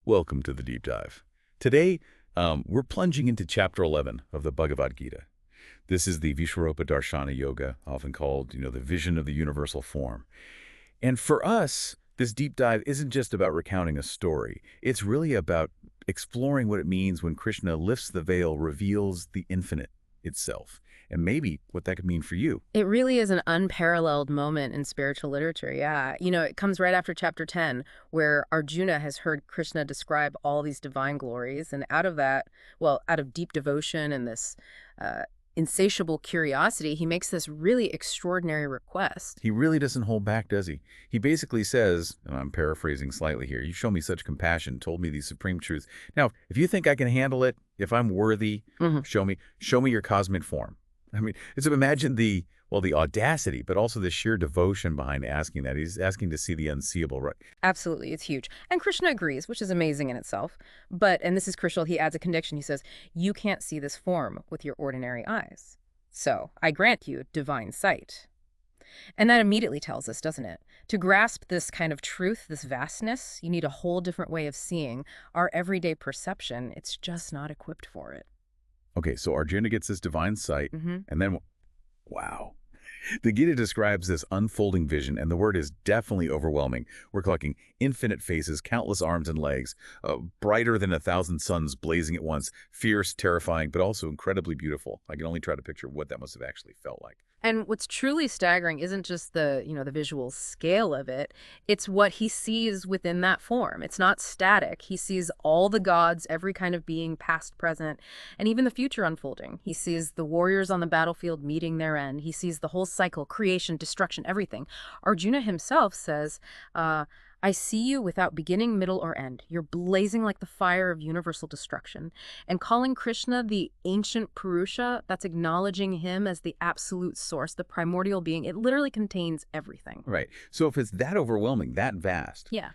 Welcome to the Deep Dive. Today, we're plunging into Chapter 11 of the Bhagavad Gita. This is the Vishwarupa Darshana Yoga, often called, the vision of the universal form. And for us, this deep dive isn't just about recounting a story. It's really about exploring what it means when Krishna lifts the veil, reveals the infinite itself, and maybe what that could mean for you. It really is an unparalleled moment in spiritual literature, yeah. It comes right after chapter 10, where Arjuna has heard Krishna describe all these divine glories, and out of that, out of deep devotion and this insatiable curiosity, he makes this really extraordinary request. He really doesn't hold back, does he? He basically says, and I'm paraphrasing slightly here, you show me such compassion, told me these supreme truths. Now, if you think I can handle it, if I'm worthy, show me your cosmic form. I mean, so imagine the audacity, but also the sheer devotion behind asking that. He's asking to see the unseeable, right? Absolutely, it's huge. And Krishna agrees, which is amazing in itself. And this is crucial, he adds a condition. He says, you can't see this form with your ordinary eyes. So I grant you divine sight. And that immediately tells us, doesn't it? To grasp this kind of truth, this vastness, you need a whole different way of seeing. Our everyday perception, it's just not equipped for it. Okay, so Arjuna gets this divine sight, and then, wow. The Gita describes this unfolding vision, and the word is definitely overwhelming. We're talking infinite faces, countless arms and legs, brighter than 1,000 suns blazing at once, fierce, terrifying, but also incredibly beautiful. I can only try to picture what that must have actually felt like. And what's truly staggering isn't just the visual scale of it. It's what he sees within that form. It's not static. He sees all the gods, every kind of being, past, present, and even the future unfolding. He sees the warriors on the battlefield meeting their end. He sees the whole cycle, creation, destruction, everything. Arjuna himself says, I see you without beginning, middle, or end. You're blazing like the fire of universal destruction. And calling Krishna the ancient Purusha, that's acknowledging him as the absolute source, the primordial being. It literally contains everything. Right. So if it's that overwhelming, that vast, yeah.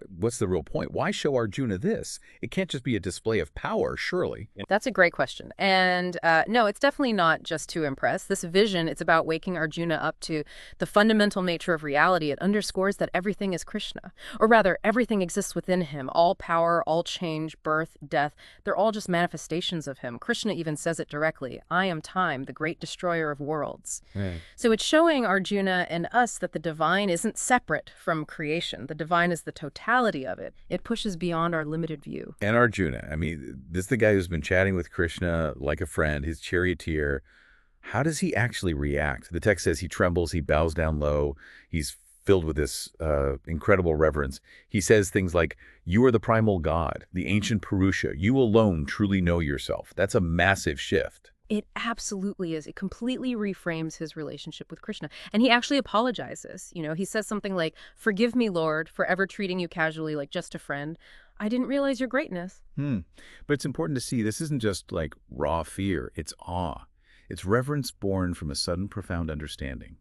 What's the real point? Why show Arjuna this? It can't just be a display of power, surely. That's a great question. And no, it's definitely not just to impress. This vision, it's about waking Arjuna up to the fundamental nature of reality. It underscores that everything is Krishna. Or rather, everything exists within him. All power, all change, birth, death, they're all just manifestations of him. Krishna even says it directly. I am time, the great destroyer of worlds. Right. So it's showing Arjuna and us that the divine isn't separate from creation. The divine is the totality of it. It pushes beyond our limited view. And Arjuna, I mean, this is the guy who's been chatting with Krishna like a friend, his charioteer. How does he actually react? The text says he trembles, he bows down low, he's filled with this incredible reverence. He says things like, you are the primal god, the ancient Purusha. You alone truly know yourself. That's a massive shift. It absolutely is. It completely reframes his relationship with Krishna. And he actually apologizes. He says something like, forgive me, Lord, for ever treating you casually like just a friend. I didn't realize your greatness. But it's important to see this isn't just like raw fear. It's awe. It's reverence born from a sudden profound understanding.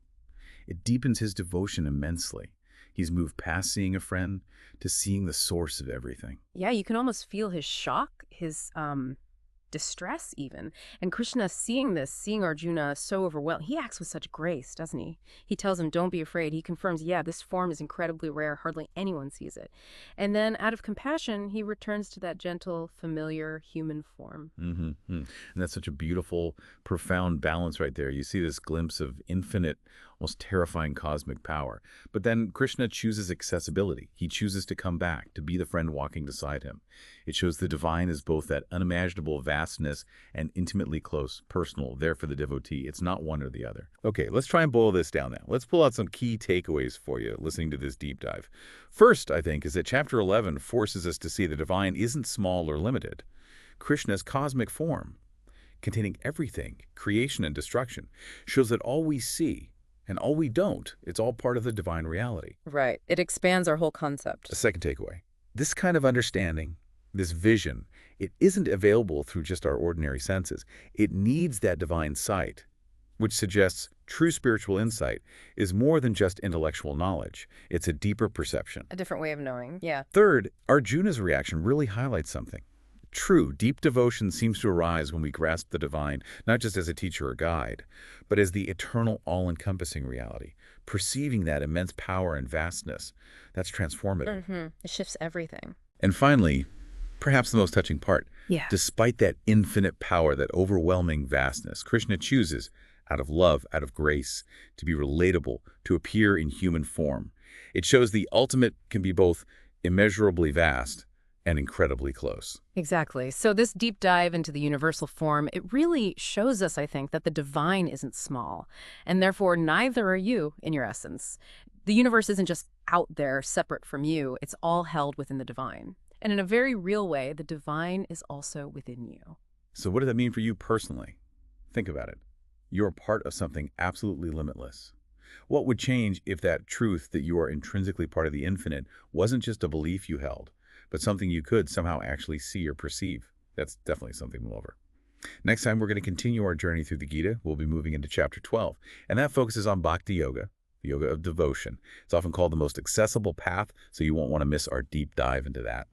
It deepens his devotion immensely. He's moved past seeing a friend to seeing the source of everything. Yeah, you can almost feel his shock, his distress even. And Krishna, seeing Arjuna so overwhelmed, he acts with such grace, doesn't he? He tells him, don't be afraid. He confirms, yeah, this form is incredibly rare. Hardly anyone sees it. And then out of compassion, he returns to that gentle, familiar human form. And that's such a beautiful, profound balance right there. You see this glimpse of infinite, almost terrifying cosmic power. But then Krishna chooses accessibility. He chooses to come back, to be the friend walking beside him. It shows the divine is both that unimaginable vastness and intimately close, personal, there for the devotee. It's not one or the other. Okay, let's try and boil this down now. Let's pull out some key takeaways for you listening to this deep dive. First, I think, is that Chapter 11 forces us to see the divine isn't small or limited. Krishna's cosmic form, containing everything, creation and destruction, shows that all we see and all we don't, it's all part of the divine reality. Right. It expands our whole concept. A second takeaway. This kind of understanding, this vision, it isn't available through just our ordinary senses. It needs that divine sight, which suggests true spiritual insight is more than just intellectual knowledge. It's a deeper perception. A different way of knowing, yeah. Third, Arjuna's reaction really highlights something. True, deep devotion seems to arise when we grasp the divine, not just as a teacher or guide, but as the eternal, all-encompassing reality. Perceiving that immense power and vastness, that's transformative. It shifts everything. And finally, perhaps the most touching part. Yeah. Despite that infinite power, that overwhelming vastness, Krishna chooses, out of love, out of grace, to be relatable, to appear in human form. It shows the ultimate can be both immeasurably vast and incredibly close. Exactly. So this deep dive into the universal form, it really shows us, I think, that the divine isn't small, and therefore neither are you in your essence. The universe isn't just out there separate from you, it's all held within the divine. And in a very real way, the divine is also within you. So what does that mean for you personally? Think about it. You're part of something absolutely limitless. What would change if that truth that you are intrinsically part of the infinite wasn't just a belief you held, but something you could somehow actually see or perceive? That's definitely something to mull over. Next time, we're going to continue our journey through the Gita. We'll be moving into chapter 12, and that focuses on Bhakti Yoga, the yoga of devotion. It's often called the most accessible path, so you won't want to miss our deep dive into that.